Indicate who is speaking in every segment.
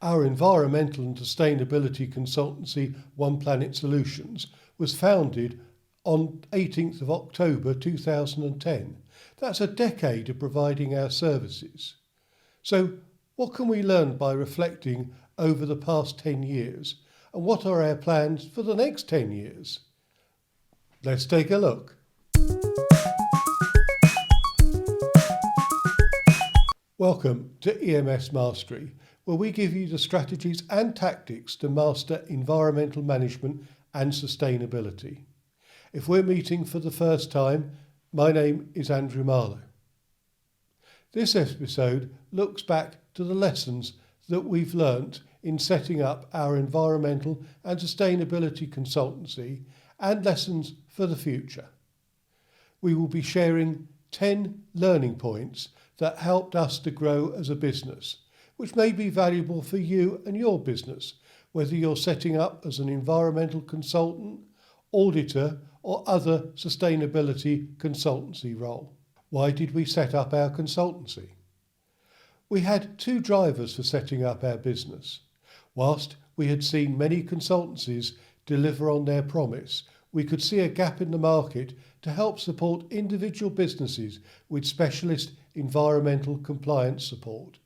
Speaker 1: Our environmental and sustainability consultancy, onePlanet Solutions, was founded on 18th of October 2010. That's a decade of providing our services. So what can we learn by reflecting over the past 10 years? And what are our plans for the next 10 years? Let's take a look. Welcome to EMSmastery, where we give you the strategies and tactics to master environmental management and sustainability. If we're meeting for the first time, my name is Andrew Marlowe. This episode looks back to the lessons that we've learnt in setting up our environmental and sustainability consultancy and lessons for the future. We will be sharing 10 learning points that helped us to grow as a business, which may be valuable for you and your business, whether you're setting up as an environmental consultant, auditor, or other sustainability consultancy role. Why did we set up our consultancy? We had two drivers for setting up our business. Whilst we had seen many consultancies deliver on their promise, we could see a gap in the market to help support individual businesses with specialist environmental compliance support,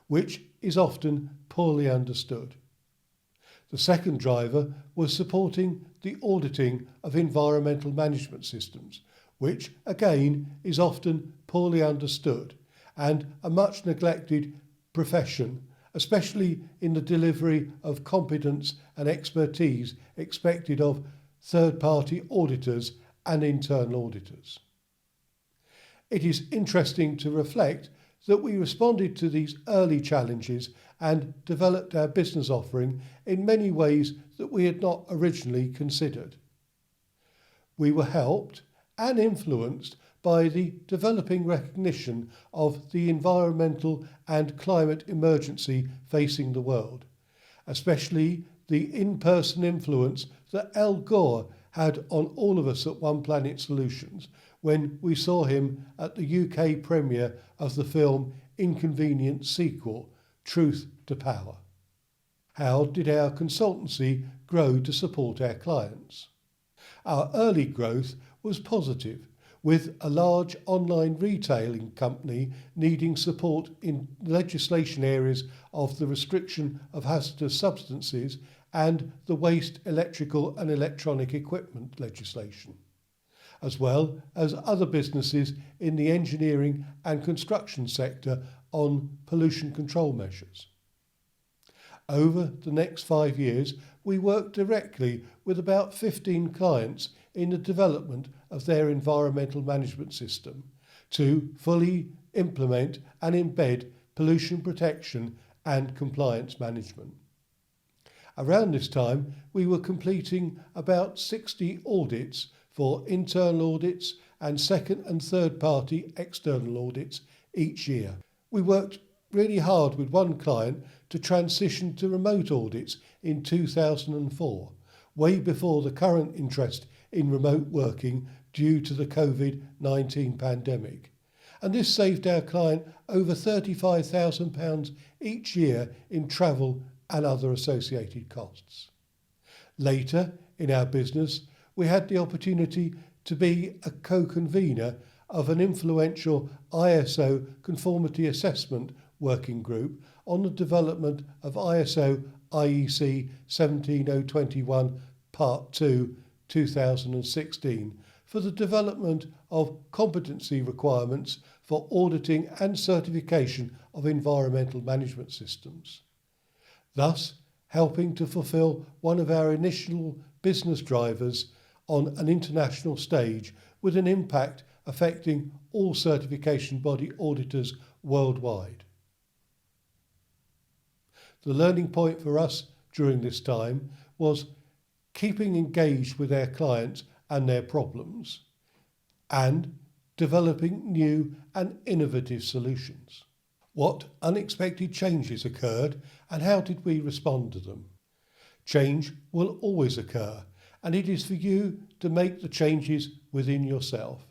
Speaker 1: which is often poorly understood. The second driver was supporting the auditing of environmental management systems, which again is often poorly understood and a much neglected profession, especially in the delivery of competence and expertise expected of third-party auditors and internal auditors. It is interesting to reflect that we responded to these early challenges and developed our business offering in many ways that we had not originally considered. We were helped and influenced by the developing recognition of the environmental and climate emergency facing the world, especially the in-person influence that Al Gore had on all of us at onePlanet Solutions when we saw him at the UK premiere of the film Inconvenient sequel, Truth to Power. How did our consultancy grow to support our clients? Our early growth was positive, with a large online retailing company needing support in legislation areas of the restriction of hazardous substances and the waste electrical and electronic equipment legislation, as well as other businesses in the engineering and construction sector on pollution control measures. Over the next 5 years, we worked directly with about 15 clients in the development of their environmental management system to fully implement and embed pollution protection and compliance management. Around this time, we were completing about 60 audits for internal audits and second and third party external audits each year. We worked really hard with one client to transition to remote audits in 2004, way before the current interest in remote working due to the COVID-19 pandemic. And this saved our client over £35,000 each year in travel and other associated costs. Later in our business, we had the opportunity to be a co-convener of an influential ISO conformity assessment working group on the development of ISO IEC 17021 Part 2 2016 for the development of competency requirements for auditing and certification of environmental management systems, thus helping to fulfil one of our initial business drivers on an international stage with an impact affecting all certification body auditors worldwide. The learning point for us during this time was keeping engaged with our clients and their problems and developing new and innovative solutions. What unexpected changes occurred and how did we respond to them? Change will always occur, and it is for you to make the changes within yourself.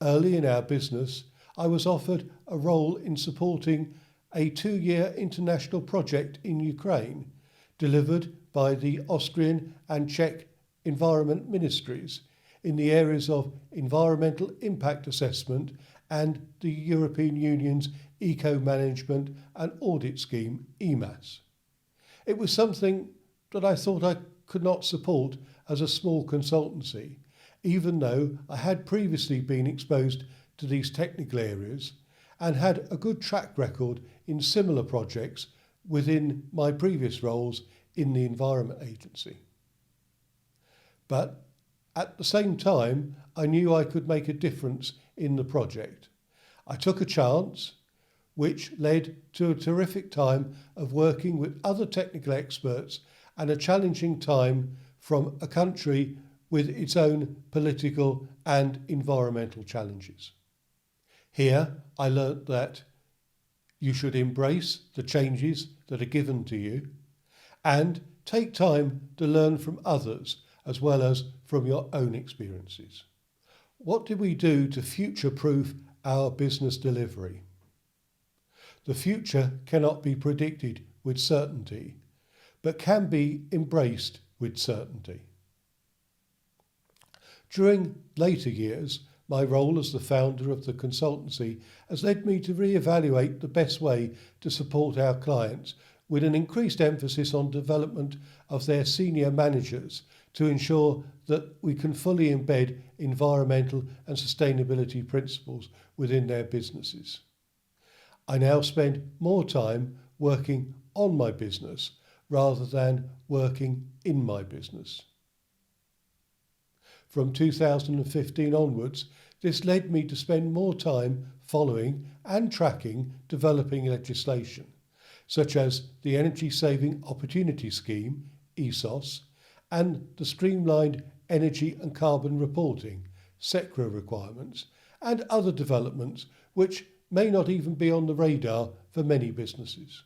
Speaker 1: Early in our business, I was offered a role in supporting a 2-year international project in Ukraine, delivered by the Austrian and Czech Environment Ministries in the areas of environmental impact assessment and the European Union's Eco-Management and Audit Scheme, EMAS. It was something that I thought I could not support as a small consultancy, even though I had previously been exposed to these technical areas and had a good track record in similar projects within my previous roles in the Environment Agency. But at the same time, I knew I could make a difference in the project. I took a chance, which led to a terrific time of working with other technical experts and a challenging time from a country with its own political and environmental challenges. Here, I learnt that you should embrace the changes that are given to you and take time to learn from others as well as from your own experiences. What did we do to future-proof our business delivery? The future cannot be predicted with certainty, but can be embraced with certainty. During later years, my role as the founder of the consultancy has led me to re-evaluate the best way to support our clients with an increased emphasis on development of their senior managers to ensure that we can fully embed environmental and sustainability principles within their businesses. I now spend more time working on my business rather than working in my business. From 2015 onwards, this led me to spend more time following and tracking developing legislation, such as the Energy Saving Opportunity Scheme, ESOS, and the Streamlined Energy and Carbon Reporting, SECRA requirements, and other developments which may not even be on the radar for many businesses.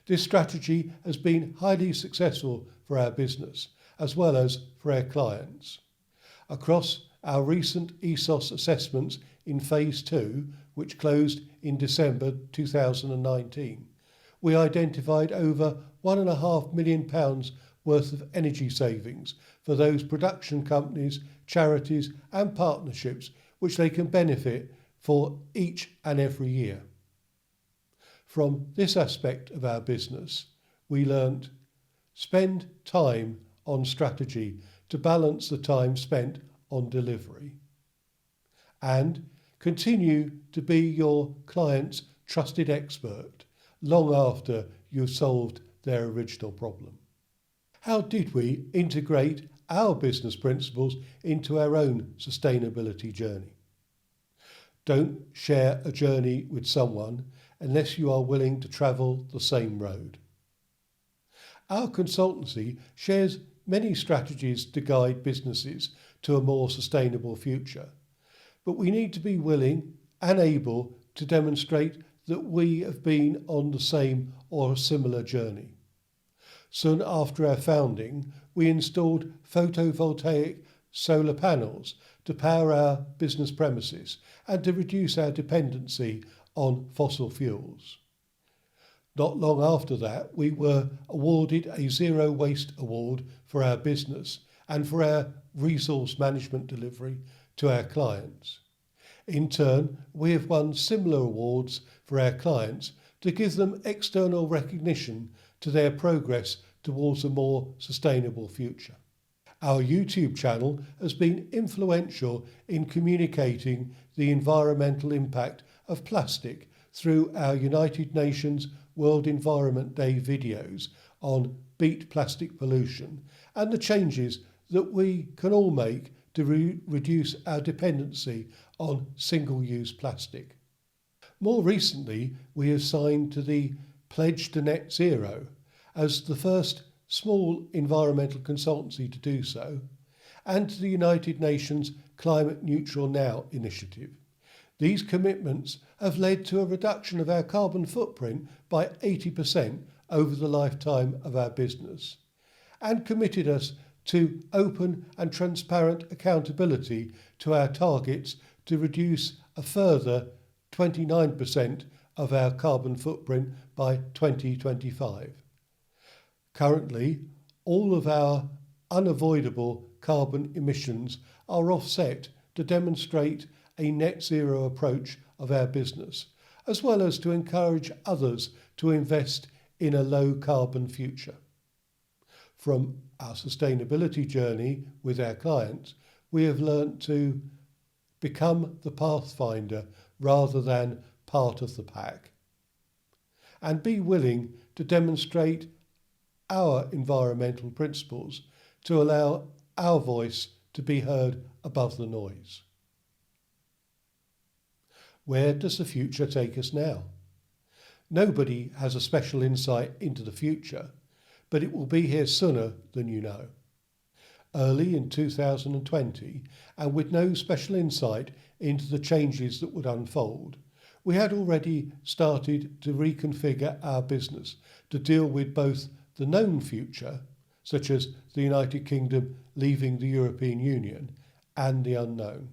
Speaker 1: This strategy has been highly successful for our business, as well as for our clients. Across our recent ESOS assessments in Phase 2, which closed in December 2019, we identified over £1.5 million worth of energy savings for those production companies, charities and partnerships which they can benefit for each and every year. From this aspect of our business, we learnt spend time on strategy to balance the time spent on delivery, and continue to be your client's trusted expert long after you've solved their original problem. How did we integrate our business principles into our own sustainability journey? Don't share a journey with someone unless you are willing to travel the same road. Our consultancy shares many strategies to guide businesses to a more sustainable future, but we need to be willing and able to demonstrate that we have been on the same or similar journey. Soon after our founding, we installed photovoltaic solar panels to power our business premises and to reduce our dependency on fossil fuels. Not long after that, we were awarded a Zero Waste Award for our business and for our resource management delivery to our clients. In turn, we have won similar awards for our clients to give them external recognition to their progress towards a more sustainable future. Our YouTube channel has been influential in communicating the environmental impact of plastic through our United Nations World Environment Day videos on Beat Plastic Pollution and the changes that we can all make to reduce our dependency on single-use plastic. More recently, we have signed to the Pledge to Net Zero as the first small environmental consultancy to do so, and to the United Nations Climate Neutral Now initiative. These commitments have led to a reduction of our carbon footprint by 80% over the lifetime of our business, and committed us to open and transparent accountability to our targets to reduce a further 29% of our carbon footprint by 2025. Currently, all of our unavoidable carbon emissions are offset to demonstrate a net zero approach of our business, as well as to encourage others to invest in a low carbon future. From our sustainability journey with our clients, we have learnt to become the pathfinder rather than part of the pack, and be willing to demonstrate our environmental principles to allow our voice to be heard above the noise. Where does the future take us now? Nobody has a special insight into the future, but it will be here sooner than you know. Early in 2020, and with no special insight into the changes that would unfold, we had already started to reconfigure our business to deal with both the known future, such as the United Kingdom leaving the European Union, and the unknown.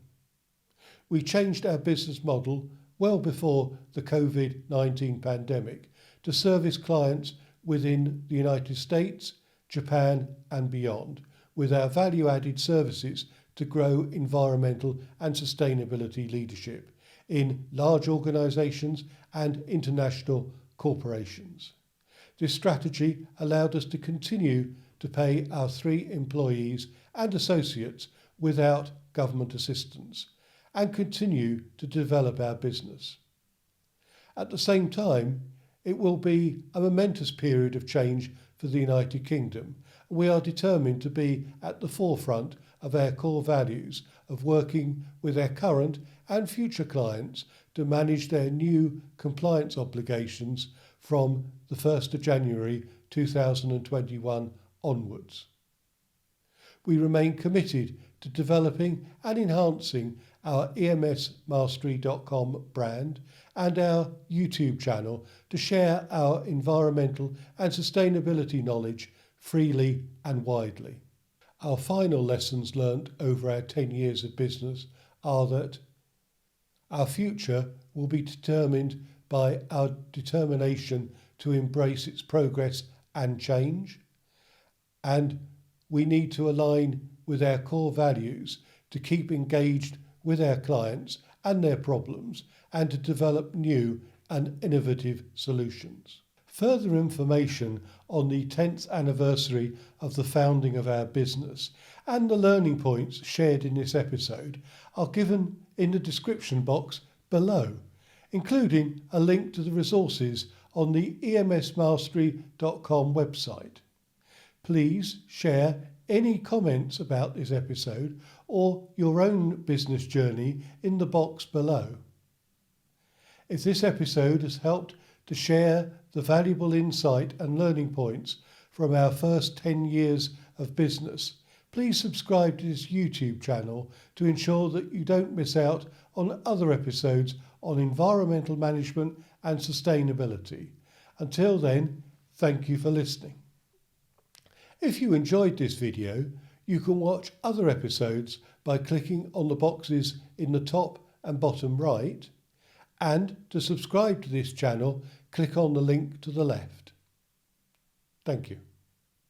Speaker 1: We changed our business model well before the COVID-19 pandemic to service clients within the United States, Japan and beyond, with our value-added services to grow environmental and sustainability leadership in large organisations and international corporations. This strategy allowed us to continue to pay our 3 employees and associates without government assistance and continue to develop our business. At the same time, it will be a momentous period of change for the United Kingdom. We are determined to be at the forefront of our core values of working with our current and future clients to manage their new compliance obligations from the 1st of January 2021 onwards. We remain committed to developing and enhancing our EMSmastery.com brand and our YouTube channel to share our environmental and sustainability knowledge freely and widely. Our final lessons learnt over our 10 years of business are that our future will be determined by our determination to embrace its progress and change, and we need to align with our core values to keep engaged with our clients and their problems and to develop new and innovative solutions. Further information on the 10th anniversary of the founding of our business and the learning points shared in this episode are given in the description box below, including a link to the resources on the EMSmastery.com website. Please share any comments about this episode or your own business journey in the box below. If this episode has helped to share the valuable insight and learning points from our first 10 years of business, please subscribe to this YouTube channel to ensure that you don't miss out on other episodes on environmental management and sustainability. Until then, thank you for listening. If you enjoyed this video, you can watch other episodes by clicking on the boxes in the top and bottom right, and to subscribe to this channel, click on the link to the left. Thank you.